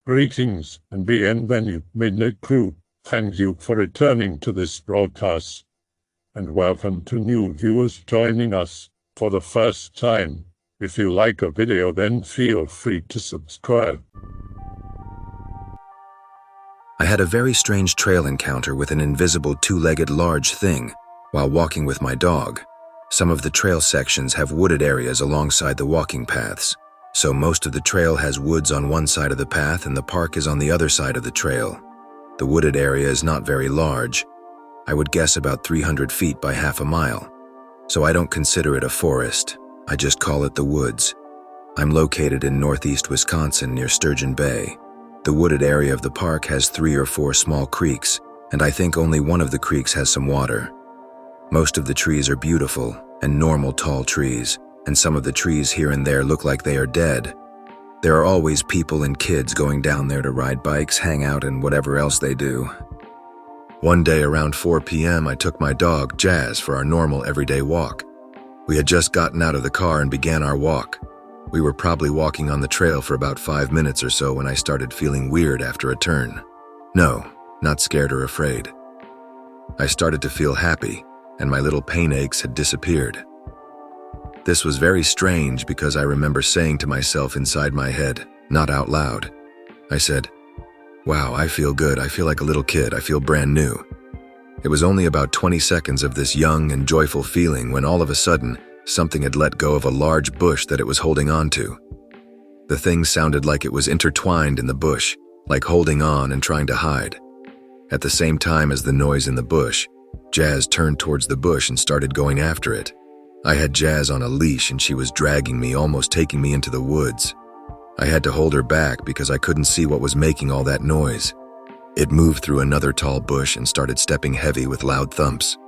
Greetings and bienvenue, Midnight Crew. Thank you for returning to this broadcast. And welcome to new viewers joining us for the first time. If you like a video, then feel free to subscribe. I had a very strange trail encounter with an invisible two-legged large thing while walking with my dog. Some of the trail sections have wooded areas alongside the walking paths, so most of the trail has woods on one side of the path and the park is on the other side of the trail. The wooded area is not very large. I would guess about 300 feet by half a mile, so I don't consider it a forest. I just call it the woods. I'm located in northeast Wisconsin near Sturgeon Bay. The wooded area of the park has 3 or 4 small creeks, and I think only one of the creeks has some water. Most of the trees are beautiful and normal tall trees, and some of the trees here and there look like they are dead. There are always people and kids going down there to ride bikes, hang out, and whatever else they do. One day around 4 p.m. I took my dog, Jazz, for our normal everyday walk. We had just gotten out of the car and began our walk. We were probably walking on the trail for about 5 minutes or so when I started feeling weird after a turn. No, not scared or afraid. I started to feel happy, and my little pain aches had disappeared. This was very strange because I remember saying to myself inside my head, not out loud. I said, "Wow, I feel good. I feel like a little kid. I feel brand new." It was only about 20 seconds of this young and joyful feeling when all of a sudden, something had let go of a large bush that it was holding on to. The thing sounded like it was intertwined in the bush, like holding on and trying to hide. At the same time as the noise in the bush, Jazz turned towards the bush and started going after it. I had Jazz on a leash and she was dragging me, almost taking me into the woods. I had to hold her back because I couldn't see what was making all that noise. It moved through another tall bush and started stepping heavy with loud thumps.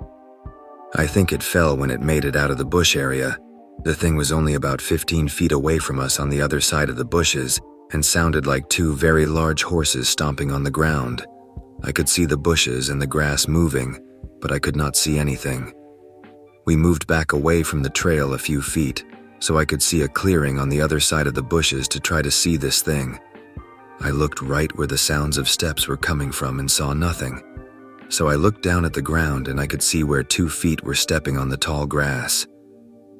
I think it fell when it made it out of the bush area. The thing was only about 15 feet away from us on the other side of the bushes and sounded like 2 very large horses stomping on the ground. I could see the bushes and the grass moving, but I could not see anything. We moved back away from the trail a few feet, so I could see a clearing on the other side of the bushes to try to see this thing. I looked right where the sounds of steps were coming from and saw nothing. So I looked down at the ground and I could see where 2 feet were stepping on the tall grass.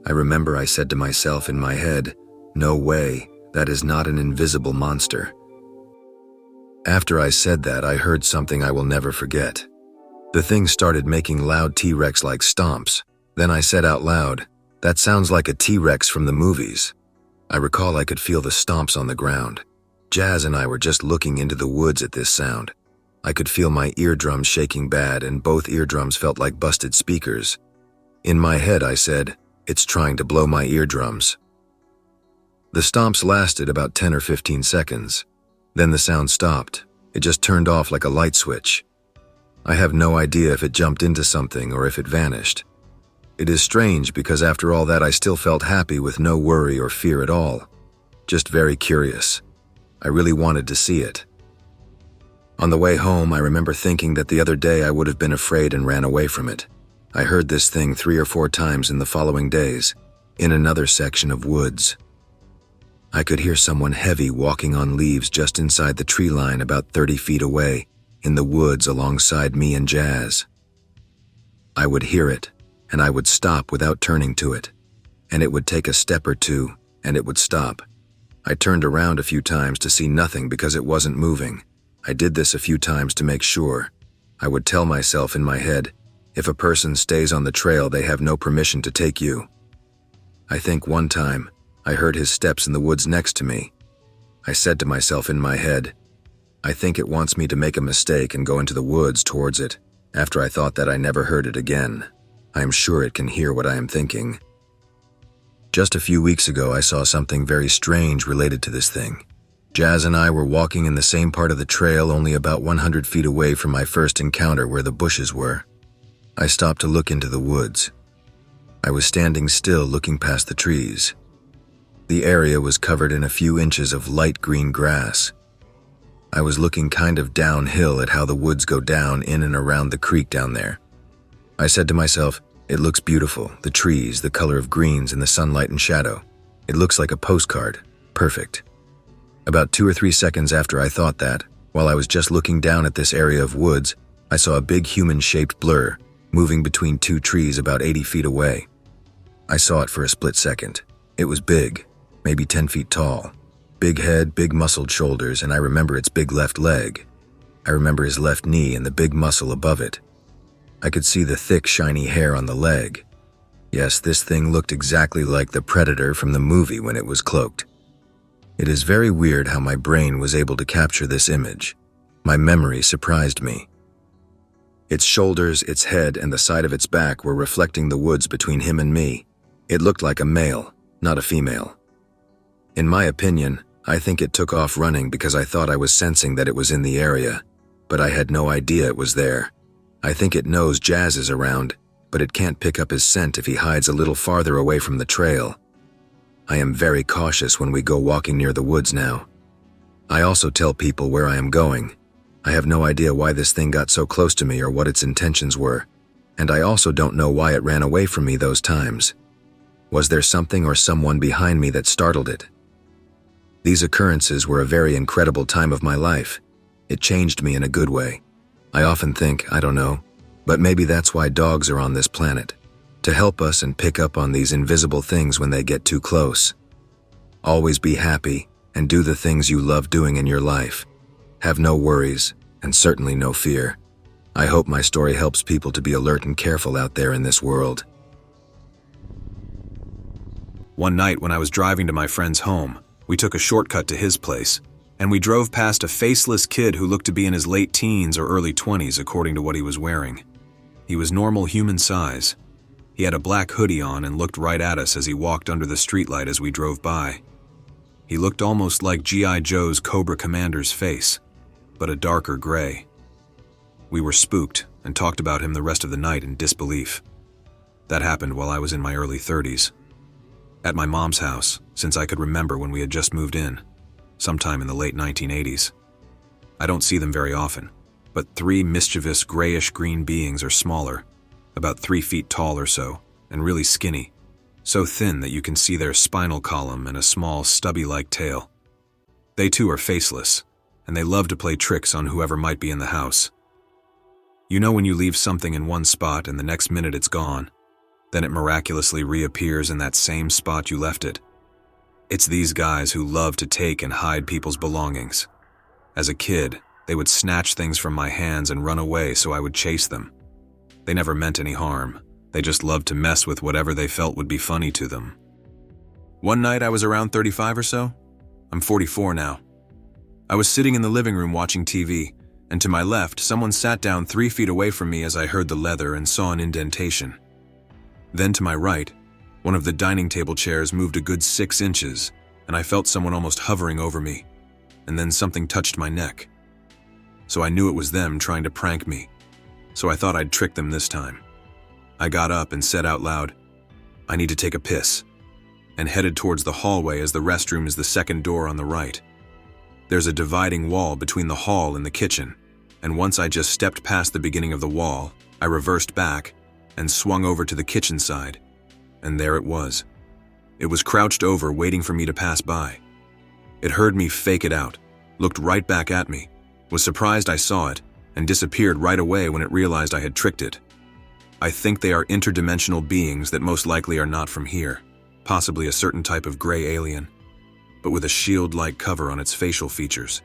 I remember I said to myself in my head, "No way, that is not an invisible monster." After I said that, I heard something I will never forget. The thing started making loud T-Rex-like stomps. Then I said out loud, "That sounds like a T-Rex from the movies." I recall I could feel the stomps on the ground. Jazz and I were just looking into the woods at this sound. I could feel my eardrums shaking bad and both eardrums felt like busted speakers. In my head I said, "It's trying to blow my eardrums." The stomps lasted about 10 or 15 seconds. Then the sound stopped. It just turned off like a light switch. I have no idea if it jumped into something or if it vanished. It is strange because after all that I still felt happy with no worry or fear at all. Just very curious. I really wanted to see it. On the way home, I remember thinking that the other day I would have been afraid and ran away from it. I heard this thing 3 or 4 times in the following days, in another section of woods. I could hear someone heavy walking on leaves just inside the tree line about 30 feet away, in the woods alongside me and Jazz. I would hear it, and I would stop without turning to it, and it would take a step or 2, and it would stop. I turned around a few times to see nothing because it wasn't moving. I did this a few times to make sure. I would tell myself in my head, if a person stays on the trail, they have no permission to take you. I think one time, I heard his steps in the woods next to me. I said to myself in my head, I think it wants me to make a mistake and go into the woods towards it. After I thought that, I never heard it again. I am sure it can hear what I am thinking. Just a few weeks ago, I saw something very strange related to this thing. Jazz and I were walking in the same part of the trail only about 100 feet away from my first encounter where the bushes were. I stopped to look into the woods. I was standing still looking past the trees. The area was covered in a few inches of light green grass. I was looking kind of downhill at how the woods go down in and around the creek down there. I said to myself, "It looks beautiful, the trees, the color of greens and the sunlight and shadow. It looks like a postcard. Perfect." About 2 or 3 seconds after I thought that, while I was just looking down at this area of woods, I saw a big human-shaped blur moving between 2 trees about 80 feet away. I saw it for a split second. It was big, maybe 10 feet tall. Big head, big muscled shoulders, and I remember its big left leg. I remember his left knee and the big muscle above it. I could see the thick, shiny hair on the leg. Yes, this thing looked exactly like the predator from the movie when it was cloaked. It is very weird how my brain was able to capture this image. My memory surprised me. Its shoulders, its head, and the side of its back were reflecting the woods between him and me. It looked like a male, not a female. In my opinion, I think it took off running because I thought I was sensing that it was in the area, but I had no idea it was there. I think it knows Jazz is around, but it can't pick up his scent if he hides a little farther away from the trail. I am very cautious when we go walking near the woods now. I also tell people where I am going. I have no idea why this thing got so close to me or what its intentions were, and I also don't know why it ran away from me those times. Was there something or someone behind me that startled it? These occurrences were a very incredible time of my life. It changed me in a good way. I often think, I don't know, but maybe that's why dogs are on this planet, to help us and pick up on these invisible things when they get too close. Always be happy and do the things you love doing in your life. Have no worries and certainly no fear. I hope my story helps people to be alert and careful out there in this world. One night when I was driving to my friend's home, we took a shortcut to his place, and we drove past a faceless kid who looked to be in his late teens or early 20s according to what he was wearing. He was normal human size. He had a black hoodie on and looked right at us as he walked under the streetlight as we drove by. He looked almost like G.I. Joe's Cobra Commander's face, but a darker gray. We were spooked and talked about him the rest of the night in disbelief. That happened while I was in my early 30s. At my mom's house, since I could remember when we had just moved in, sometime in the late 1980s. I don't see them very often, but 3 mischievous grayish-green beings are smaller, about 3 feet tall or so, and really skinny, so thin that you can see their spinal column and a small stubby-like tail. They too are faceless, and they love to play tricks on whoever might be in the house. You know when you leave something in one spot and the next minute it's gone, then it miraculously reappears in that same spot you left it. It's these guys who love to take and hide people's belongings. As a kid, they would snatch things from my hands and run away so I would chase them. They never meant any harm. They just loved to mess with whatever they felt would be funny to them. One night I was around 35 or so. I'm 44 now. I was sitting in the living room watching TV, and to my left, someone sat down 3 feet away from me as I heard the leather and saw an indentation. Then to my right, one of the dining table chairs moved a good 6 inches, and I felt someone almost hovering over me, and then something touched my neck. So I knew it was them trying to prank me, so I thought I'd trick them this time. I got up and said out loud, "I need to take a piss," and headed towards the hallway as the restroom is the second door on the right. There's a dividing wall between the hall and the kitchen, and once I just stepped past the beginning of the wall, I reversed back and swung over to the kitchen side, and there it was. It was crouched over, waiting for me to pass by. It heard me fake it out, looked right back at me, was surprised I saw it, and disappeared right away when it realized I had tricked it. I think they are interdimensional beings that most likely are not from here, possibly a certain type of gray alien, but with a shield-like cover on its facial features.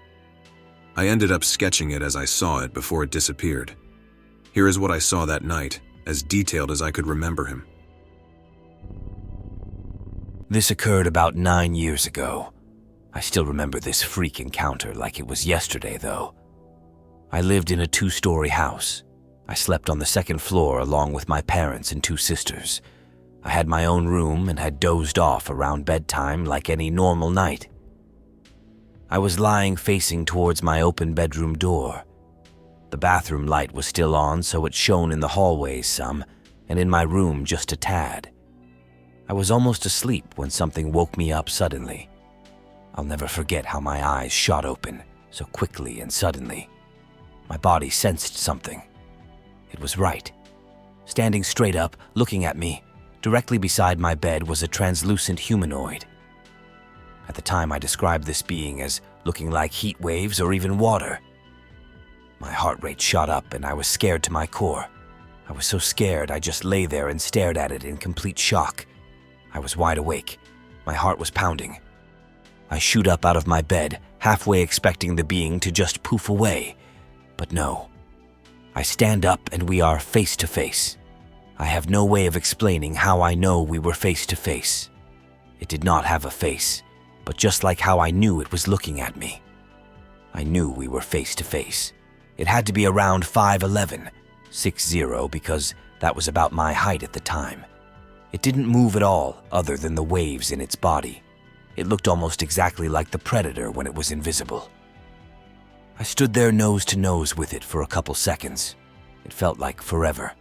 I ended up sketching it as I saw it before it disappeared. Here is what I saw that night, as detailed as I could remember him. This occurred about 9 years ago. I still remember this freak encounter like it was yesterday, though. I lived in a 2-story house. I slept on the second floor along with my parents and 2 sisters. I had my own room and had dozed off around bedtime like any normal night. I was lying facing towards my open bedroom door. The bathroom light was still on, so it shone in the hallways some, and in my room just a tad. I was almost asleep when something woke me up suddenly. I'll never forget how my eyes shot open, so quickly and suddenly. My body sensed something. It was right. Standing straight up, looking at me, directly beside my bed was a translucent humanoid. At the time I described this being as looking like heat waves or even water. My heart rate shot up and I was scared to my core. I was so scared I just lay there and stared at it in complete shock. I was wide awake. My heart was pounding. I shoot up out of my bed, halfway expecting the being to just poof away. But no. I stand up and we are face to face. I have no way of explaining how I know we were face to face. It did not have a face, but just like how I knew it was looking at me. I knew we were face to face. It had to be around 5'11", 6'0", because that was about my height at the time. It didn't move at all other than the waves in its body. It looked almost exactly like the predator when it was invisible. I stood there nose to nose with it for a couple seconds. It felt like forever.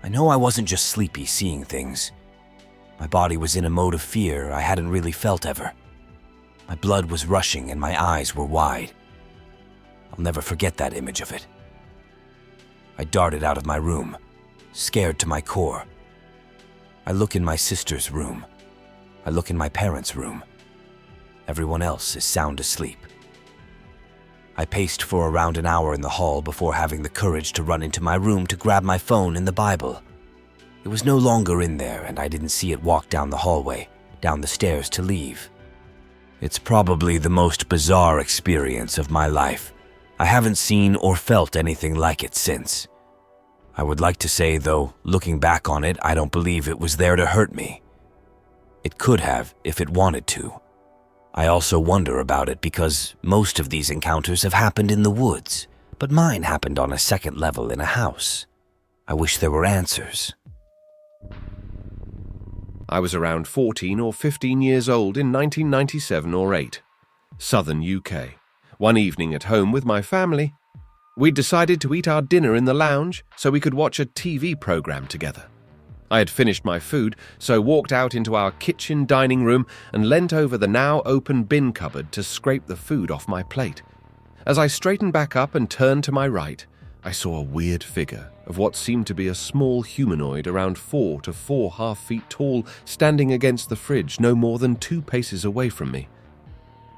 I know I wasn't just sleepy seeing things. My body was in a mode of fear I hadn't really felt ever. My blood was rushing and my eyes were wide. I'll never forget that image of it. I darted out of my room, scared to my core. I look in my sister's room. I look in my parents' room. Everyone else is sound asleep. I paced for around an hour in the hall before having the courage to run into my room to grab my phone and the Bible. It was no longer in there, and I didn't see it walk down the hallway, down the stairs to leave. It's probably the most bizarre experience of my life. I haven't seen or felt anything like it since. I would like to say, though, looking back on it, I don't believe it was there to hurt me. It could have if it wanted to. I also wonder about it because most of these encounters have happened in the woods, but mine happened on a second level in a house. I wish there were answers. I was around 14 or 15 years old in 1997 or 8. Southern UK. One evening at home with my family, we decided to eat our dinner in the lounge so we could watch a TV program together. I had finished my food, so walked out into our kitchen dining room and leant over the now open bin cupboard to scrape the food off my plate. As I straightened back up and turned to my right, I saw a weird figure of what seemed to be a small humanoid around 4 to 4.5 feet tall standing against the fridge no more than 2 paces away from me.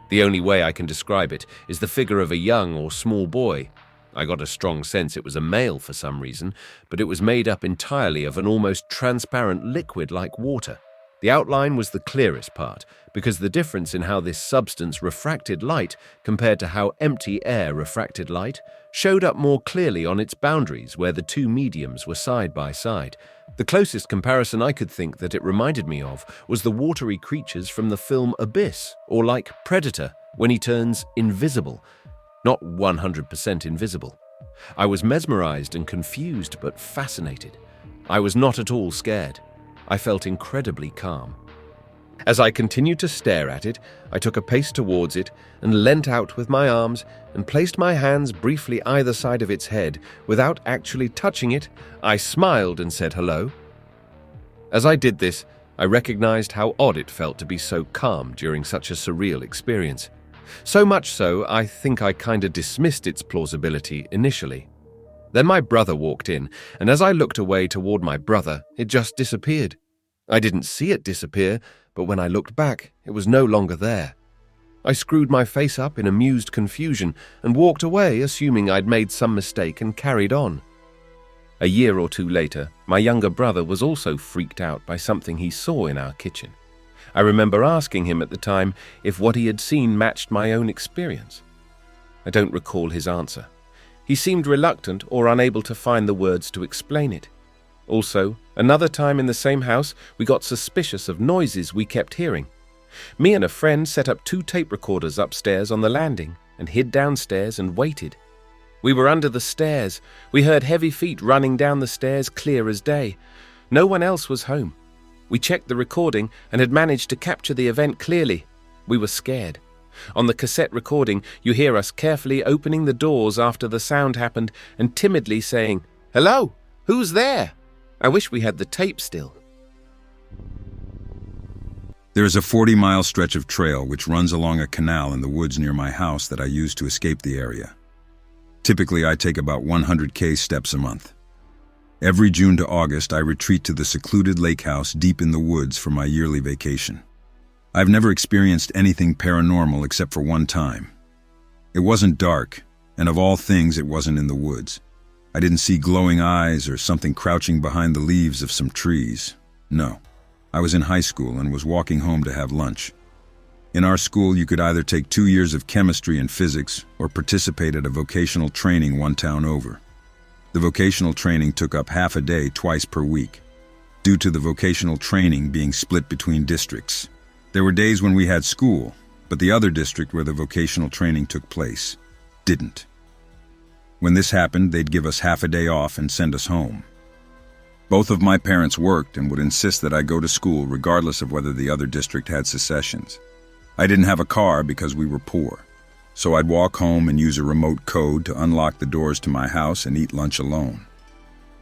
The only way I can describe it is the figure of a young or small boy. I got a strong sense it was a male for some reason, but it was made up entirely of an almost transparent liquid like water. The outline was the clearest part, because the difference in how this substance refracted light compared to how empty air refracted light showed up more clearly on its boundaries where the two mediums were side by side. The closest comparison I could think that it reminded me of was the watery creatures from the film Abyss, or like Predator, when he turns invisible. Not 100% invisible. I was mesmerized and confused but fascinated. I was not at all scared. I felt incredibly calm. As I continued to stare at it, I took a pace towards it and leant out with my arms and placed my hands briefly either side of its head. Without actually touching it, I smiled and said hello. As I did this, I recognized how odd it felt to be so calm during such a surreal experience. So much so, I think I kinda dismissed its plausibility initially. Then my brother walked in, and as I looked away toward my brother, it just disappeared. I didn't see it disappear, but when I looked back, it was no longer there. I screwed my face up in amused confusion and walked away, assuming I'd made some mistake, and carried on. A year or two later, my younger brother was also freaked out by something he saw in our kitchen. I remember asking him at the time if what he had seen matched my own experience. I don't recall his answer. He seemed reluctant or unable to find the words to explain it. Also, another time in the same house, we got suspicious of noises we kept hearing. Me and a friend set up 2 tape recorders upstairs on the landing and hid downstairs and waited. We were under the stairs. We heard heavy feet running down the stairs clear as day. No one else was home. We checked the recording and had managed to capture the event clearly. We were scared. On the cassette recording, you hear us carefully opening the doors after the sound happened and timidly saying, "Hello, who's there?" I wish we had the tape still. There is a 40-mile stretch of trail which runs along a canal in the woods near my house that I use to escape the area. Typically, I take about 100K steps a month. Every June to August, I retreat to the secluded lake house deep in the woods for my yearly vacation. I've never experienced anything paranormal except for one time. It wasn't dark, and of all things, it wasn't in the woods. I didn't see glowing eyes or something crouching behind the leaves of some trees. No. I was in high school and was walking home to have lunch. In our school, you could either take 2 years of chemistry and physics or participate at a vocational training one town over. The vocational training took up half a day twice per week, due to the vocational training being split between districts. There were days when we had school, but the other district where the vocational training took place didn't. When this happened, they'd give us half a day off and send us home. Both of my parents worked and would insist that I go to school regardless of whether the other district had secessions. I didn't have a car because we were poor, so I'd walk home and use a remote code to unlock the doors to my house and eat lunch alone.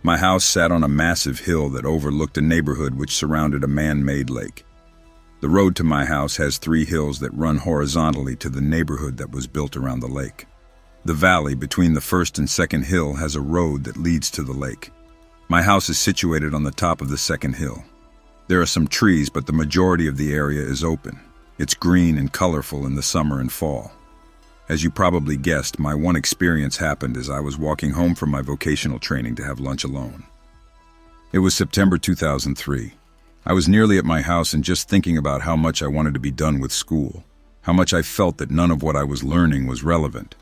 My house sat on a massive hill that overlooked a neighborhood which surrounded a man-made lake. The road to my house has 3 hills that run horizontally to the neighborhood that was built around the lake. The valley between the first and second hill has a road that leads to the lake. My house is situated on the top of the second hill. There are some trees, but the majority of the area is open. It's green and colorful in the summer and fall. As you probably guessed, my one experience happened as I was walking home from my vocational training to have lunch alone. It was September 2003. I was nearly at my house and just thinking about how much I wanted to be done with school, how much I felt that none of what I was learning was relevant.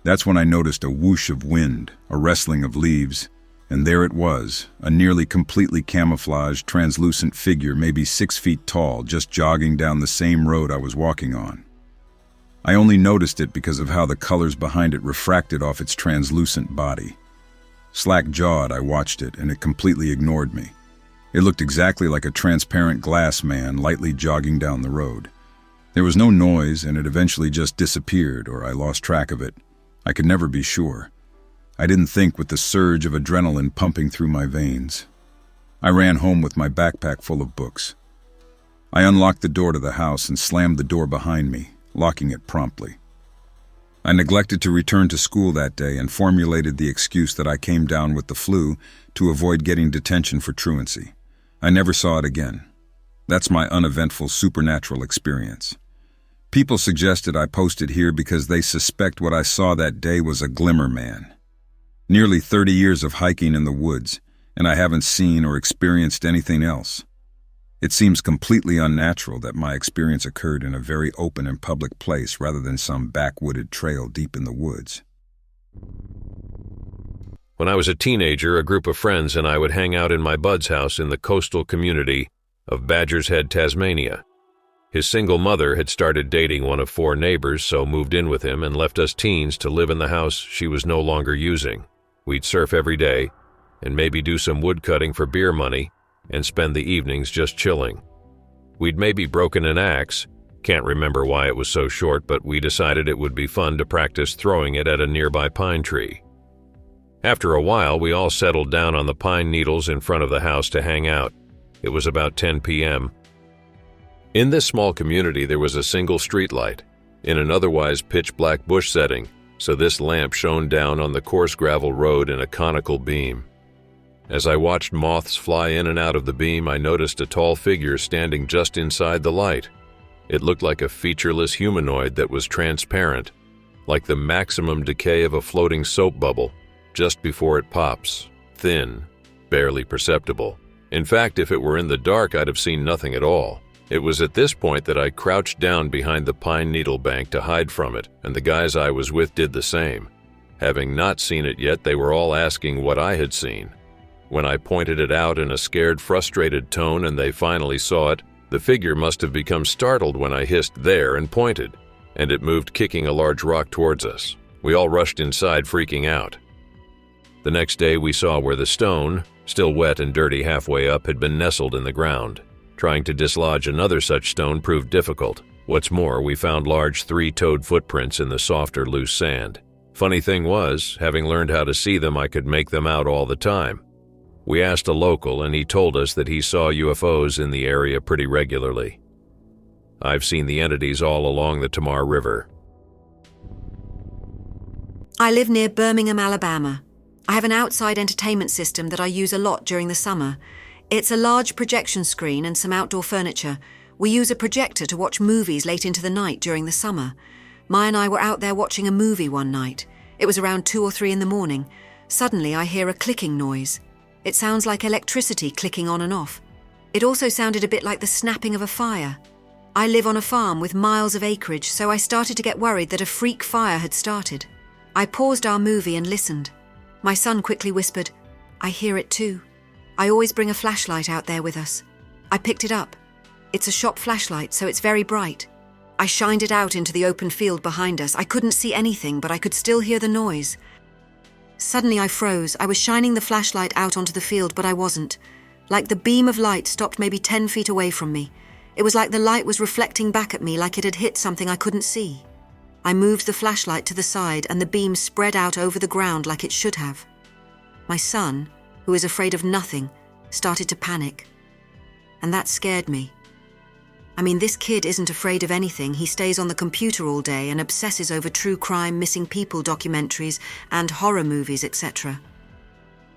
That's when I noticed a whoosh of wind, a rustling of leaves, and there it was, a nearly completely camouflaged, translucent figure maybe 6 feet tall, just jogging down the same road I was walking on. I only noticed it because of how the colors behind it refracted off its translucent body. Slack-jawed, I watched it, and it completely ignored me. It looked exactly like a transparent glass man lightly jogging down the road. There was no noise, and it eventually just disappeared, or I lost track of it. I could never be sure. I didn't think with the surge of adrenaline pumping through my veins. I ran home with my backpack full of books. I unlocked the door to the house and slammed the door behind me, locking it promptly. I neglected to return to school that day and formulated the excuse that I came down with the flu to avoid getting detention for truancy. I never saw it again. That's my uneventful supernatural experience. People suggested I post it here because they suspect what I saw that day was a Glimmer Man. Nearly 30 years of hiking in the woods, and I haven't seen or experienced anything else. It seems completely unnatural that my experience occurred in a very open and public place rather than some backwooded trail deep in the woods. When I was a teenager, a group of friends and I would hang out in my bud's house in the coastal community of Badger's Head, Tasmania. His single mother had started dating one of 4 neighbors, so moved in with him and left us teens to live in the house she was no longer using. We'd surf every day and maybe do some wood cutting for beer money and spend the evenings just chilling. We'd maybe broken an axe, can't remember why it was so short, but we decided it would be fun to practice throwing it at a nearby pine tree. After a while, we all settled down on the pine needles in front of the house to hang out. It was about 10 p.m. In this small community, there was a single streetlight in an otherwise pitch-black bush setting, so this lamp shone down on the coarse gravel road in a conical beam. As I watched moths fly in and out of the beam, I noticed a tall figure standing just inside the light. It looked like a featureless humanoid that was transparent, like the maximum decay of a floating soap bubble, just before it pops, thin, barely perceptible. In fact, if it were in the dark, I'd have seen nothing at all. It was at this point that I crouched down behind the pine needle bank to hide from it, and the guys I was with did the same. Having not seen it yet, they were all asking what I had seen. When I pointed it out in a scared, frustrated tone and they finally saw it, the figure must have become startled when I hissed "there" and pointed, and it moved, kicking a large rock towards us. We all rushed inside, freaking out. The next day we saw where the stone, still wet and dirty halfway up, had been nestled in the ground. Trying to dislodge another such stone proved difficult. What's more, we found large 3-toed footprints in the softer, loose sand. Funny thing was, having learned how to see them, I could make them out all the time. We asked a local, and he told us that he saw UFOs in the area pretty regularly. I've seen the entities all along the Tamar River. I live near Birmingham, Alabama. I have an outside entertainment system that I use a lot during the summer. It's a large projection screen and some outdoor furniture. We use a projector to watch movies late into the night during the summer. Mai and I were out there watching a movie one night. It was around 2 or 3 in the morning. Suddenly I hear a clicking noise. It sounds like electricity clicking on and off. It also sounded a bit like the snapping of a fire. I live on a farm with miles of acreage, so I started to get worried that a freak fire had started. I paused our movie and listened. My son quickly whispered, "I hear it too." I always bring a flashlight out there with us. I picked it up. It's a shop flashlight, so it's very bright. I shined it out into the open field behind us. I couldn't see anything, but I could still hear the noise. Suddenly I froze. I was shining the flashlight out onto the field, but I wasn't. Like the beam of light stopped maybe 10 feet away from me. It was like the light was reflecting back at me, like it had hit something I couldn't see. I moved the flashlight to the side and the beam spread out over the ground like it should have. My son, who is afraid of nothing, started to panic. And that scared me. I mean, this kid isn't afraid of anything. He stays on the computer all day and obsesses over true crime, missing people documentaries and horror movies, etc.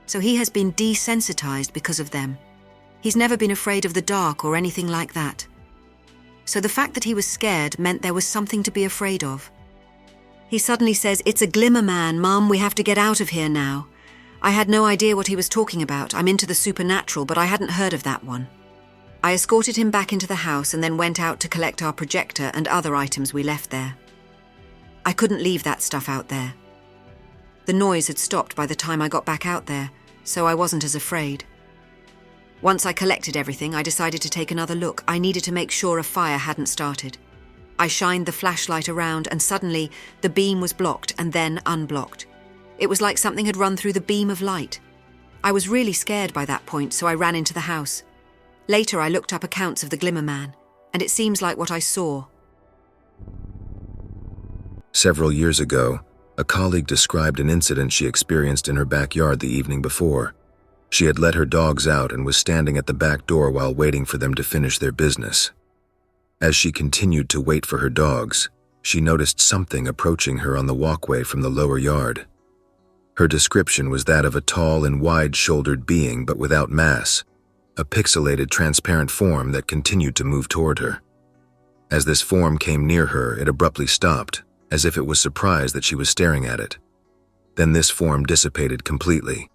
So he has been desensitized because of them. He's never been afraid of the dark or anything like that. So the fact that he was scared meant there was something to be afraid of. He suddenly says, "It's a Glimmer Man, Mum, we have to get out of here now." I had no idea what he was talking about. I'm into the supernatural, but I hadn't heard of that one. I escorted him back into the house and then went out to collect our projector and other items we left there. I couldn't leave that stuff out there. The noise had stopped by the time I got back out there, so I wasn't as afraid. Once I collected everything, I decided to take another look. I needed to make sure a fire hadn't started. I shined the flashlight around and suddenly the beam was blocked and then unblocked. It was like something had run through the beam of light. I was really scared by that point, so I ran into the house. Later I looked up accounts of the Glimmer Man, and it seems like what I saw. Several years ago, a colleague described an incident she experienced in her backyard the evening before. She had let her dogs out and was standing at the back door while waiting for them to finish their business. As she continued to wait for her dogs, she noticed something approaching her on the walkway from the lower yard. Her description was that of a tall and wide-shouldered being but without mass, a pixelated transparent form that continued to move toward her. As this form came near her, it abruptly stopped, as if it was surprised that she was staring at it. Then this form dissipated completely.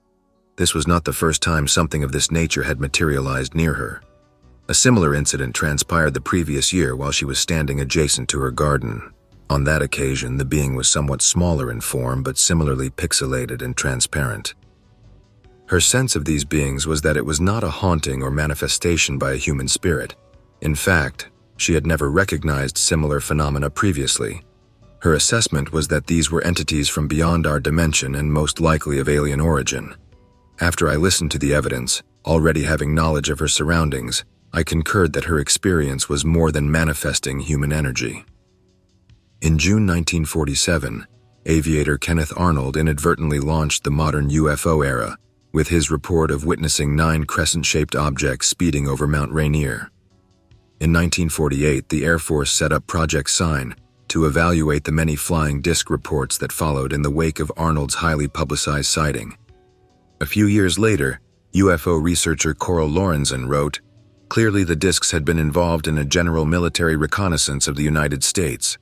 This was not the first time something of this nature had materialized near her. A similar incident transpired the previous year while she was standing adjacent to her garden. On that occasion, the being was somewhat smaller in form but similarly pixelated and transparent. Her sense of these beings was that it was not a haunting or manifestation by a human spirit. In fact, she had never recognized similar phenomena previously. Her assessment was that these were entities from beyond our dimension and most likely of alien origin. After I listened to the evidence, already having knowledge of her surroundings, I concurred that her experience was more than manifesting human energy. In June 1947, aviator Kenneth Arnold inadvertently launched the modern UFO era, with his report of witnessing 9 crescent-shaped objects speeding over Mount Rainier. In 1948, the Air Force set up Project Sign to evaluate the many flying disc reports that followed in the wake of Arnold's highly publicized sighting. A few years later, UFO researcher Coral Lorenzen wrote, "Clearly the discs had been involved in a general military reconnaissance of the United States."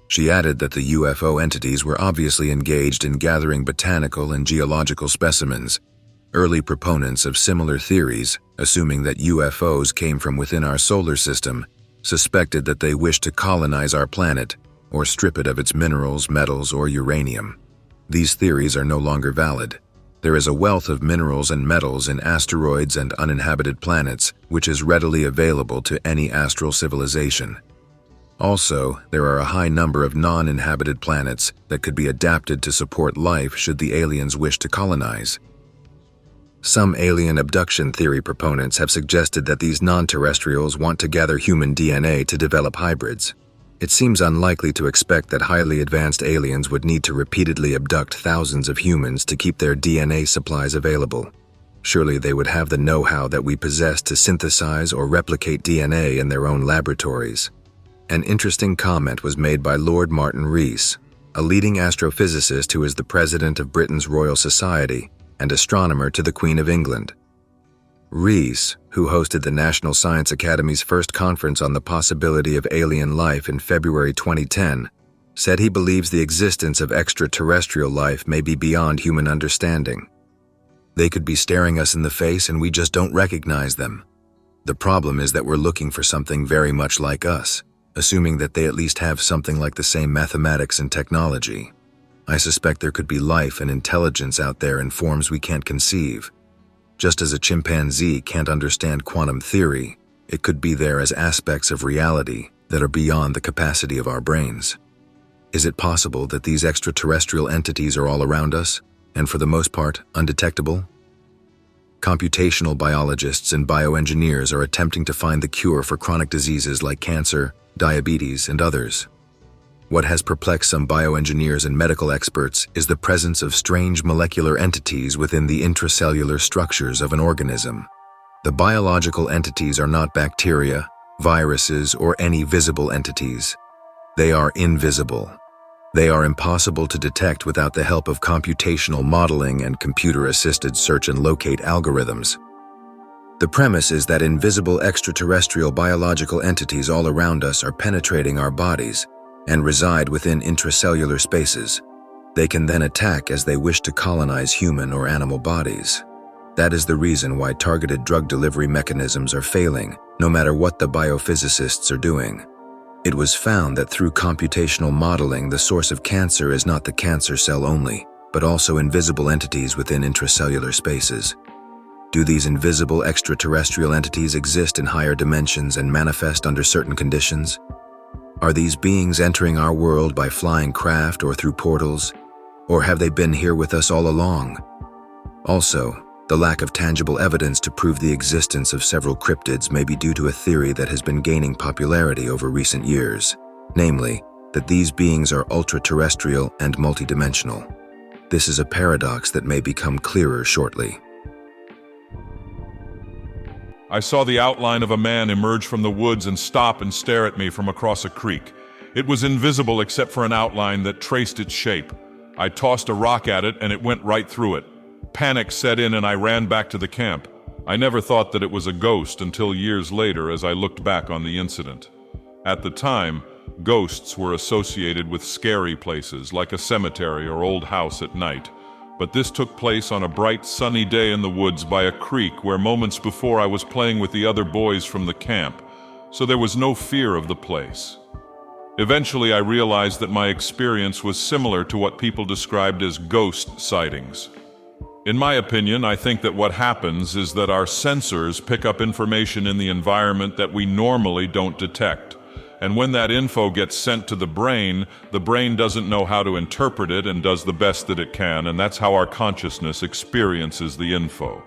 She added that the UFO entities were obviously engaged in gathering botanical and geological specimens. Early proponents of similar theories, assuming that UFOs came from within our solar system, suspected that they wished to colonize our planet or strip it of its minerals, metals, or uranium. These theories are no longer valid. There is a wealth of minerals and metals in asteroids and uninhabited planets, which is readily available to any astral civilization. Also, there are a high number of non-inhabited planets that could be adapted to support life should the aliens wish to colonize. Some alien abduction theory proponents have suggested that these non-terrestrials want to gather human DNA to develop hybrids. It seems unlikely to expect that highly advanced aliens would need to repeatedly abduct thousands of humans to keep their DNA supplies available. Surely they would have the know-how that we possess to synthesize or replicate DNA in their own laboratories. An interesting comment was made by Lord Martin Rees, a leading astrophysicist who is the president of Britain's Royal Society and astronomer to the Queen of England. Rees, who hosted the National Science Academy's first conference on the possibility of alien life in February 2010, said he believes the existence of extraterrestrial life may be beyond human understanding. They could be staring us in the face and we just don't recognize them. The problem is that we're looking for something very much like us, assuming that they at least have something like the same mathematics and technology. I suspect there could be life and intelligence out there in forms we can't conceive. Just as a chimpanzee can't understand quantum theory, it could be there as aspects of reality that are beyond the capacity of our brains. Is it possible that these extraterrestrial entities are all around us, and for the most part, undetectable? Computational biologists and bioengineers are attempting to find the cure for chronic diseases like cancer, diabetes, and others. What has perplexed some bioengineers and medical experts is the presence of strange molecular entities within the intracellular structures of an organism. The biological entities are not bacteria, viruses, or any visible entities. They are invisible. They are impossible to detect without the help of computational modeling and computer-assisted search and locate algorithms. The premise is that invisible extraterrestrial biological entities all around us are penetrating our bodies and reside within intracellular spaces. They can then attack as they wish to colonize human or animal bodies. That is the reason why targeted drug delivery mechanisms are failing, no matter what the biophysicists are doing. It was found that through computational modeling, the source of cancer is not the cancer cell only, but also invisible entities within intracellular spaces. Do these invisible extraterrestrial entities exist in higher dimensions and manifest under certain conditions? Are these beings entering our world by flying craft or through portals? Or have they been here with us all along? Also, the lack of tangible evidence to prove the existence of several cryptids may be due to a theory that has been gaining popularity over recent years, namely, that these beings are ultra-terrestrial and multidimensional. This is a paradox that may become clearer shortly. I saw the outline of a man emerge from the woods and stop and stare at me from across a creek. It was invisible except for an outline that traced its shape. I tossed a rock at it and it went right through it. Panic set in and I ran back to the camp. I never thought that it was a ghost until years later as I looked back on the incident. At the time, ghosts were associated with scary places like a cemetery or old house at night. But this took place on a bright sunny day in the woods by a creek where moments before I was playing with the other boys from the camp, so there was no fear of the place. Eventually I realized that my experience was similar to what people described as ghost sightings. In my opinion, I think that what happens is that our sensors pick up information in the environment that we normally don't detect. And when that info gets sent to the brain doesn't know how to interpret it and does the best that it can, and that's how our consciousness experiences the info.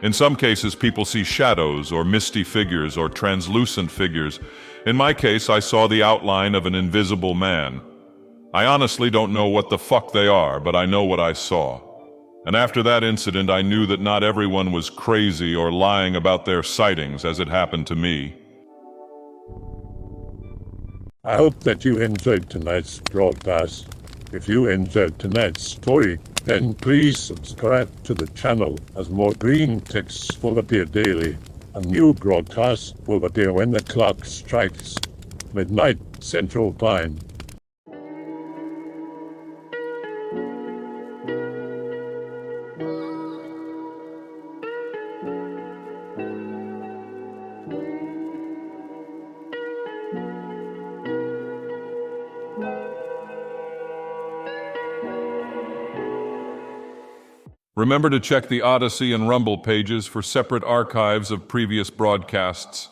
In some cases, people see shadows or misty figures or translucent figures. In my case, I saw the outline of an invisible man. I honestly don't know what the fuck they are, but I know what I saw. And after that incident, I knew that not everyone was crazy or lying about their sightings as it happened to me. I hope that you enjoyed tonight's broadcast. If you enjoyed tonight's story, then please subscribe to the channel as more Greentext will appear daily. A new broadcast will appear when the clock strikes midnight Central Time. Remember to check the Odyssey and Rumble pages for separate archives of previous broadcasts.